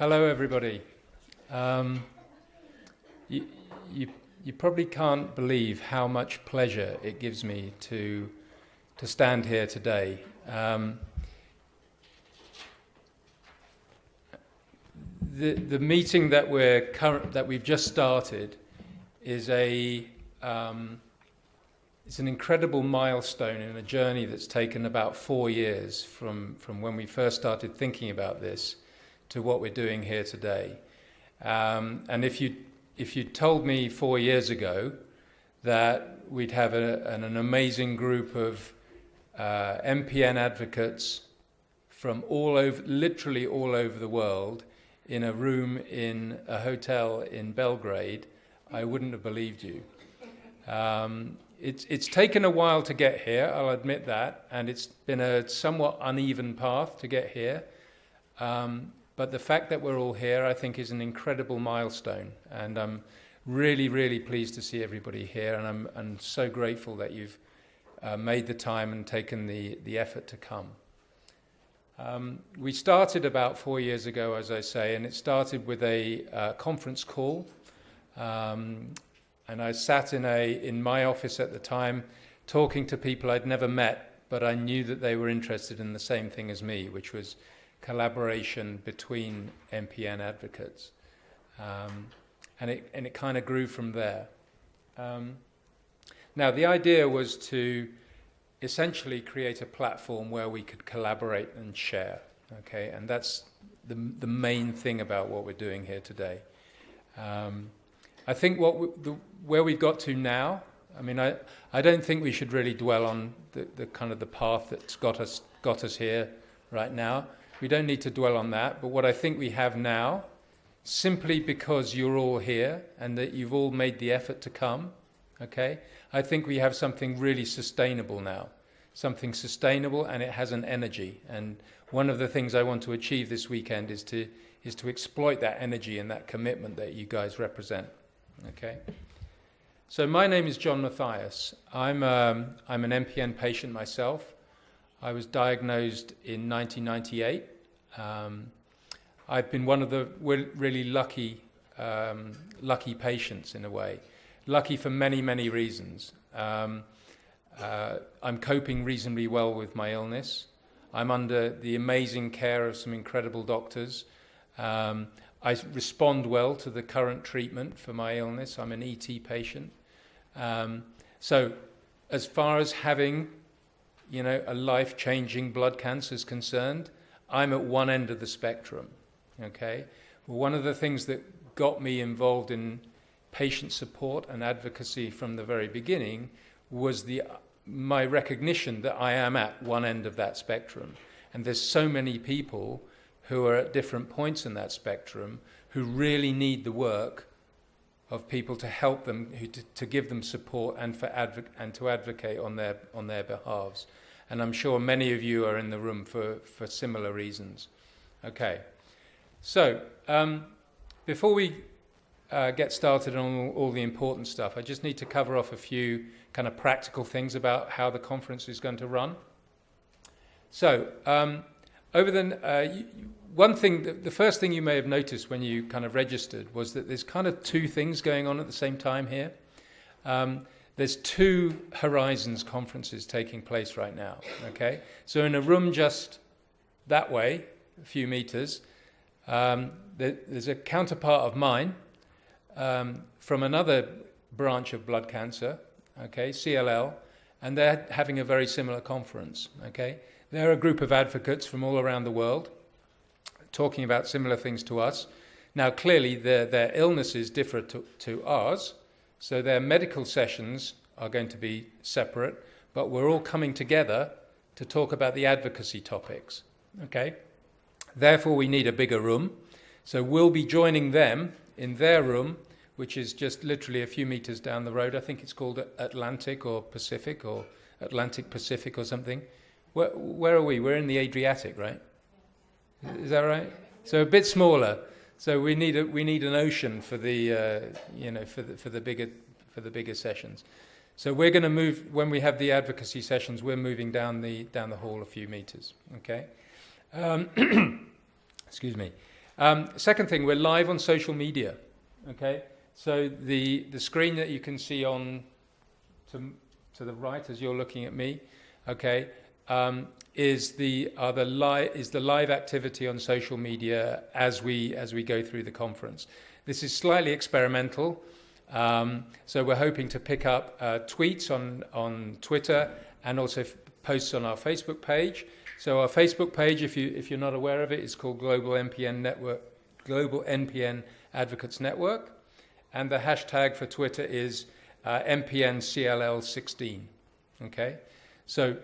Hello, everybody. Um, you, you probably can't believe how much pleasure it gives me to stand here today. The meeting that we've just started is it's an incredible milestone in a journey that's taken about 4 years from when we first started thinking about this to what we're doing here today. And if you told me 4 years ago that we'd have an amazing group of MPN advocates from literally all over the world in a room in a hotel in Belgrade, I wouldn't have believed you. It's taken a while to get here, I'll admit that, and it's been a somewhat uneven path to get here. But the fact that we're all here, I think, is an incredible milestone, and I'm really, really pleased to see everybody here, and I'm so grateful that you've made the time and taken the effort to come. We started about 4 years ago, as I say, and it started with a conference call, and I sat in my office at the time talking to people I'd never met, but I knew that they were interested in the same thing as me, which was collaboration between MPN advocates, and it kind of grew from there. Now, the idea was to essentially create a platform where we could collaborate and share. Okay, and that's the main thing about what we're doing here today. I think where we've got to now. I mean, I don't think we should really dwell on the kind of the path that's got us here right now. We don't need to dwell on that, but what I think we have now, simply because you're all here and that you've all made the effort to come, okay, I think we have something really sustainable now. Something sustainable, and it has an energy. And one of the things I want to achieve this weekend is to exploit that energy and that commitment that you guys represent, okay? So my name is John Mathias. I'm an MPN patient myself. I was diagnosed in 1998. I've been one of the really lucky patients in a way. Lucky for many, many reasons. I'm coping reasonably well with my illness. I'm under the amazing care of some incredible doctors. I respond well to the current treatment for my illness. I'm an ET patient. So as far as having a life-changing blood cancer is concerned, I'm at one end of the spectrum, okay? Well, one of the things that got me involved in patient support and advocacy from the very beginning was my recognition that I am at one end of that spectrum. And there's so many people who are at different points in that spectrum who really need the work of people to help them, to give them support and to advocate on their behalves. And I'm sure many of you are in the room for similar reasons. Okay, so before we get started on all the important stuff, I just need to cover off a few kind of practical things about how the conference is going to run. So the first thing you may have noticed when you kind of registered was that there's kind of two things going on at the same time here. There's two Horizons conferences taking place right now, okay? So in a room just that way, a few meters, there's a counterpart of mine from another branch of blood cancer, okay, CLL, and they're having a very similar conference, okay? They're a group of advocates from all around the world talking about similar things to us. Now, clearly, their illnesses differ to ours, so their medical sessions are going to be separate, but we're all coming together to talk about the advocacy topics, okay? Therefore, we need a bigger room. So we'll be joining them in their room, which is just literally a few meters down the road. I think it's called Atlantic or Pacific or Atlantic Pacific or something. Where are we? We're in the Adriatic, right? Is that right? So a bit smaller. So we need an ocean for the for the bigger sessions. So we're going to move when we have the advocacy sessions. We're moving down the hall a few meters. Okay. Excuse me. Second thing, we're live on social media. Okay, so the screen that you can see on to the right as you're looking at me, okay, is the live activity on social media as we go through the conference. This is slightly experimental, so we're hoping to pick up tweets on Twitter and also posts on our Facebook page. So our Facebook page, if you're not aware of it, is called Global NPN Advocates Network, and the hashtag for Twitter is NPNCLL16. Okay, so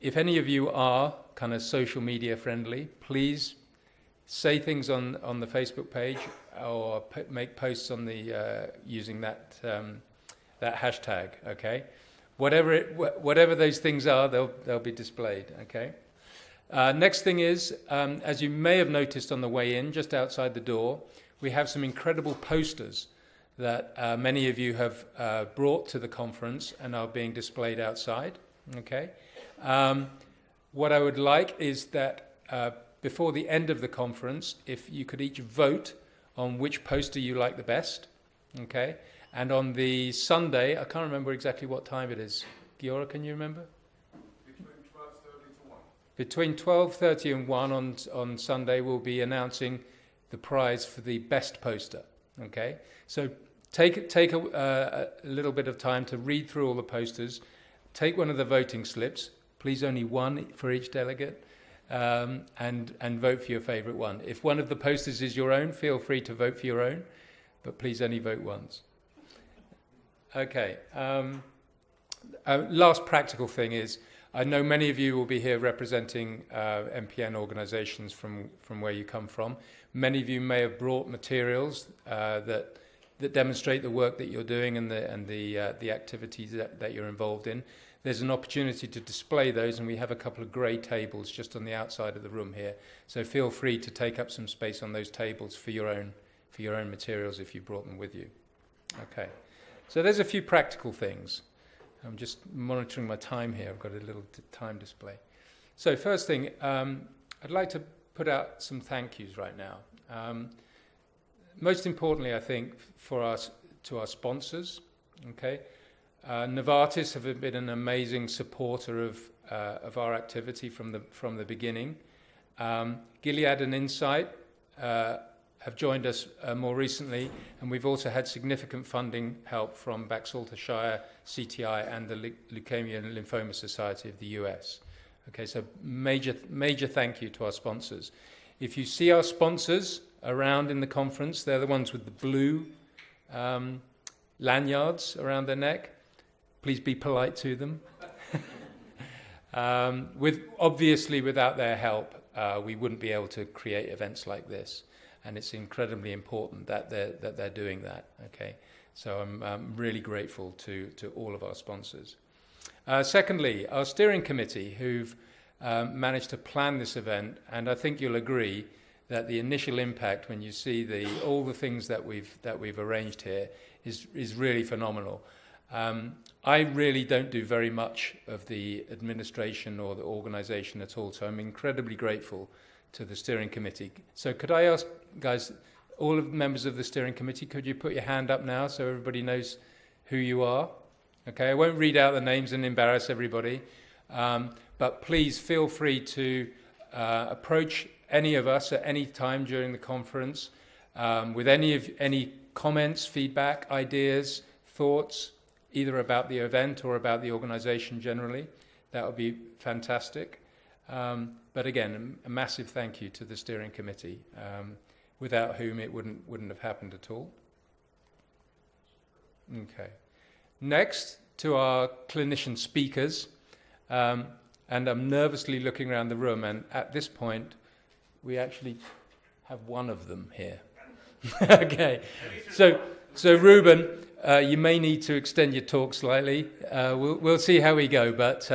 if any of you are kind of social media friendly, please say things on the Facebook page or make posts on the using that hashtag. Okay, whatever those things are, they'll be displayed. Okay. Next thing is, as you may have noticed on the way in, just outside the door, we have some incredible posters that many of you have brought to the conference and are being displayed outside. Okay. What I would like is that before the end of the conference, if you could each vote on which poster you like the best. Okay. And on the Sunday, I can't remember exactly what time it is. Giora, can you remember? Between 12:30 and 1 on Sunday, we'll be announcing the prize for the best poster. Okay, so take a little bit of time to read through all the posters. Take one of the voting slips. Please, only one for each delegate, and vote for your favourite one. If one of the posters is your own, feel free to vote for your own, but please only vote once. Okay. Last practical thing is, I know many of you will be here representing MPN organisations from where you come from. Many of you may have brought materials that demonstrate the work that you're doing and the activities that you're involved in. There's an opportunity to display those, and we have a couple of grey tables just on the outside of the room here. So feel free to take up some space on those tables for your own materials if you brought them with you. Okay. So there's a few practical things. I'm just monitoring my time here. I've got a little time display. So first thing, I'd like to put out some thank yous right now. Most importantly, I think, to our sponsors. Okay, Novartis have been an amazing supporter of our activity from the beginning. Gilead and Incyte have joined us more recently, and we've also had significant funding help from Baxalta Shire, CTI, and the Leukemia and Lymphoma Society of the US. Okay, so major thank you to our sponsors. If you see our sponsors around in the conference, they're the ones with the blue lanyards around their neck. Please be polite to them. Obviously, without their help, we wouldn't be able to create events like this. And it's incredibly important that they're doing that. Okay, so I'm really grateful to all of our sponsors. Secondly, our steering committee, who've managed to plan this event, and I think you'll agree that the initial impact when you see all the things that we've arranged here is really phenomenal. I really don't do very much of the administration or the organisation at all, so I'm incredibly grateful to the steering committee. So could I ask, guys, all of the members of the steering committee, could you put your hand up now so everybody knows who you are? Okay, I won't read out the names and embarrass everybody, but please feel free to approach any of us at any time during the conference with any comments, feedback, ideas, thoughts, either about the event or about the organisation generally. That would be fantastic. But again, a massive thank you to the steering committee, without whom it wouldn't have happened at all. Okay. Next, to our clinician speakers, and I'm nervously looking around the room, and at this point, we actually have one of them here. Okay. So Ruben, you may need to extend your talk slightly. We'll see how we go, but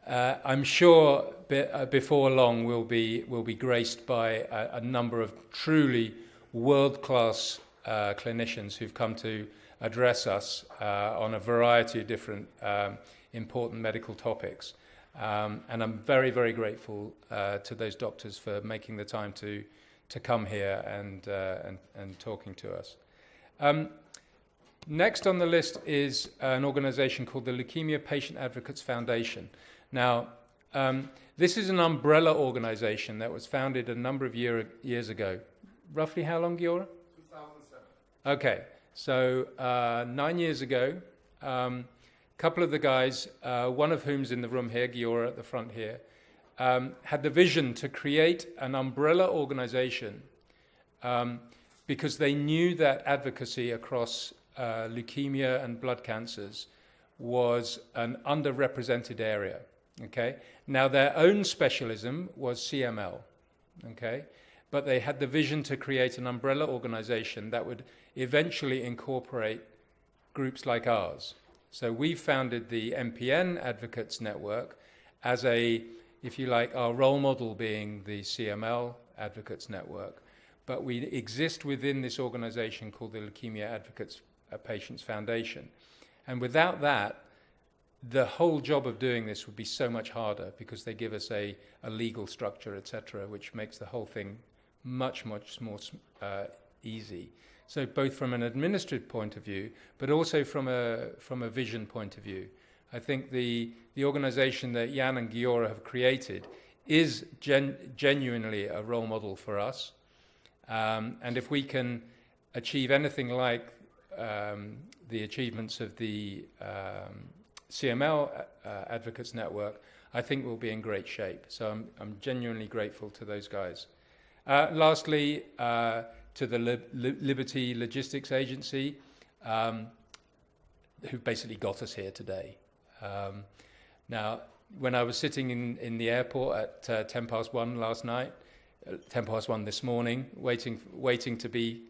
I'm sure before long we'll be graced by a number of truly world-class clinicians who've come to address us on a variety of different important medical topics. And I'm very, very grateful to those doctors for making the time to to come here and talking to us. Next on the list is an organization called the Leukemia Patient Advocates Foundation. Now, this is an umbrella organization that was founded a number of years ago. Roughly how long, Giora? 2007. Okay, so 9 years ago, a couple of the guys, one of whom's in the room here, Giora at the front here, had the vision to create an umbrella organization because they knew that advocacy across leukemia and blood cancers was an underrepresented area. Okay. Now their own specialism was CML. Okay. But they had the vision to create an umbrella organization that would eventually incorporate groups like ours. So we founded the MPN Advocates Network as a, if you like, our role model being the CML Advocates Network. But we exist within this organization called the Leukemia Advocates Patients Foundation. And without that, the whole job of doing this would be so much harder because they give us a legal structure, etc., which makes the whole thing much more easy. So both from an administrative point of view, but also from a vision point of view. I think the organization that Jan and Giora have created is genuinely a role model for us. And if we can achieve anything like the achievements of the CML Advocates Network, I think we'll be in great shape. So I'm genuinely grateful to those guys. Lastly, to the Liberty Logistics Agency, who basically got us here today. Now, when I was sitting in the airport at 1:10 last night, 1:10 this morning, waiting to be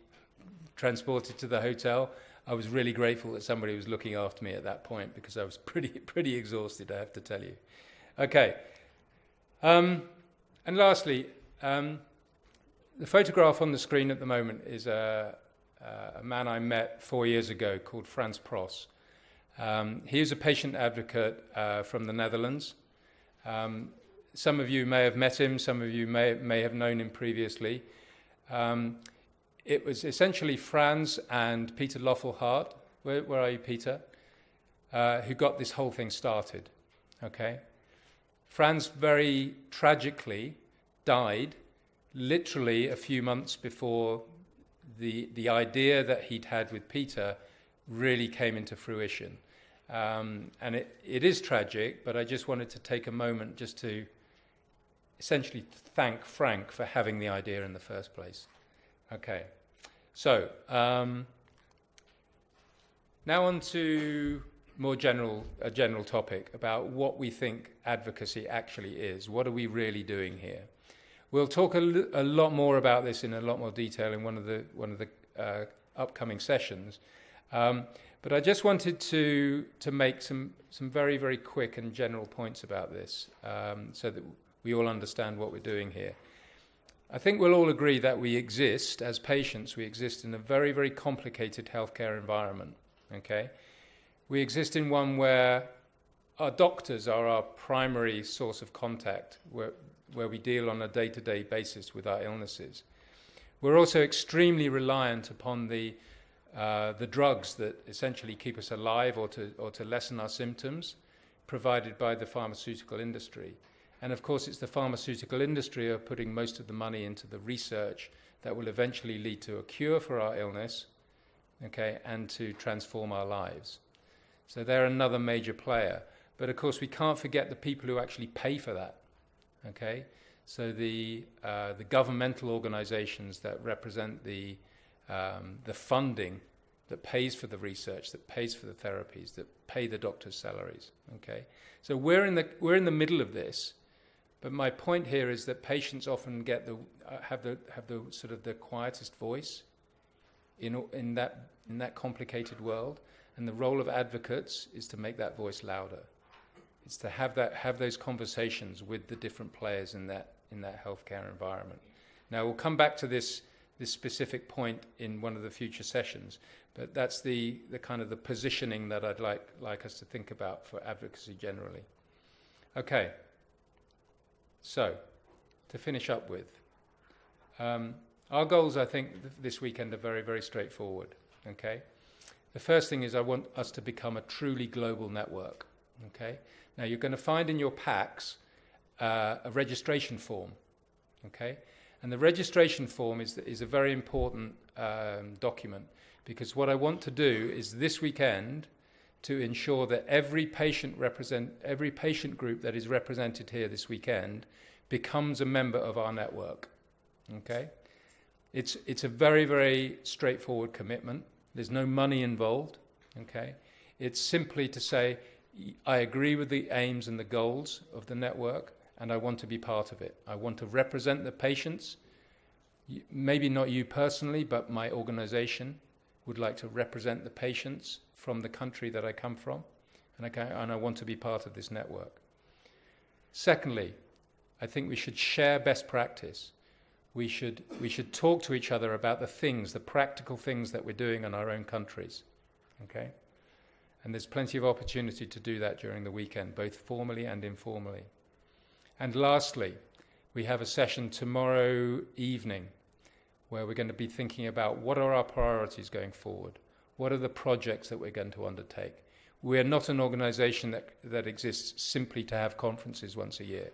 transported to the hotel, I was really grateful that somebody was looking after me at that point because I was pretty exhausted, I have to tell you. Okay. And lastly, the photograph on the screen at the moment is a man I met 4 years ago called Frans Pros. He is a patient advocate from the Netherlands. Some of you may have met him, some of you may have known him previously. It was essentially Frans and Peter Loffelhart, where are you, Peter, who got this whole thing started, okay? Frans very tragically died literally a few months before the idea that he'd had with Peter really came into fruition. And it is tragic, but I just wanted to take a moment just to essentially thank Frank for having the idea in the first place. Okay, so now on to a general topic about what we think advocacy actually is. What are we really doing here? We'll talk a lot more about this in a lot more detail in one of the upcoming sessions. But I just wanted to make some very, very quick and general points about this so that we all understand what we're doing here. I think we'll all agree that we exist as patients. We exist in a very, very complicated healthcare environment. Okay, we exist in one where our doctors are our primary source of contact, where we deal on a day-to-day basis with our illnesses. We're also extremely reliant upon the drugs that essentially keep us alive or to lessen our symptoms, provided by the pharmaceutical industry. And of course, it's the pharmaceutical industry are putting most of the money into the research that will eventually lead to a cure for our illness, okay, and to transform our lives. So they're another major player. But of course, we can't forget the people who actually pay for that, okay? So the governmental organizations that represent the funding that pays for the research, that pays for the therapies, that pay the doctors' salaries, okay? So we're in the middle of this. But my point here is that patients often have the sort of the quietest voice in that complicated world, and the role of advocates is to make that voice louder. It's to have those conversations with the different players in that healthcare environment. Now we'll come back to this specific point in one of the future sessions, but that's the kind of the positioning that I'd like us to think about for advocacy generally. Okay. So, to finish up with, Our goals, I think, this weekend are very, very straightforward. Okay. The first thing is I want us to become a truly global network. Okay. Now you're going to find in your packs a registration form. Okay. And the registration form is a very important document, because what I want to do is this weekend to ensure that every patient group that is represented here this weekend becomes a member of our network. Okay. It's a very, very straightforward commitment. There's no money involved. Okay. It's simply to say, I agree with the aims and the goals of the network, and I want to be part of it. I want to represent the patients. Maybe not you personally, but my organization would like to represent the patients from the country that I come from, and I want to be part of this network. Secondly, I think we should share best practice. We should talk to each other about the practical things that we're doing in our own countries. Okay? And there's plenty of opportunity to do that during the weekend, both formally and informally. And lastly, we have a session tomorrow evening where we're going to be thinking about what are our priorities going forward. What are the projects that we're going to undertake? We're not an organization that exists simply to have conferences once a year.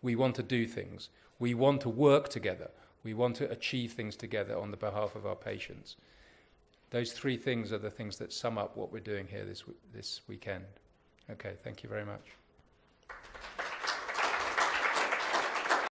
We want to do things. We want to work together. We want to achieve things together on the behalf of our patients. Those three things are the things that sum up what we're doing here this weekend. Okay, thank you very much.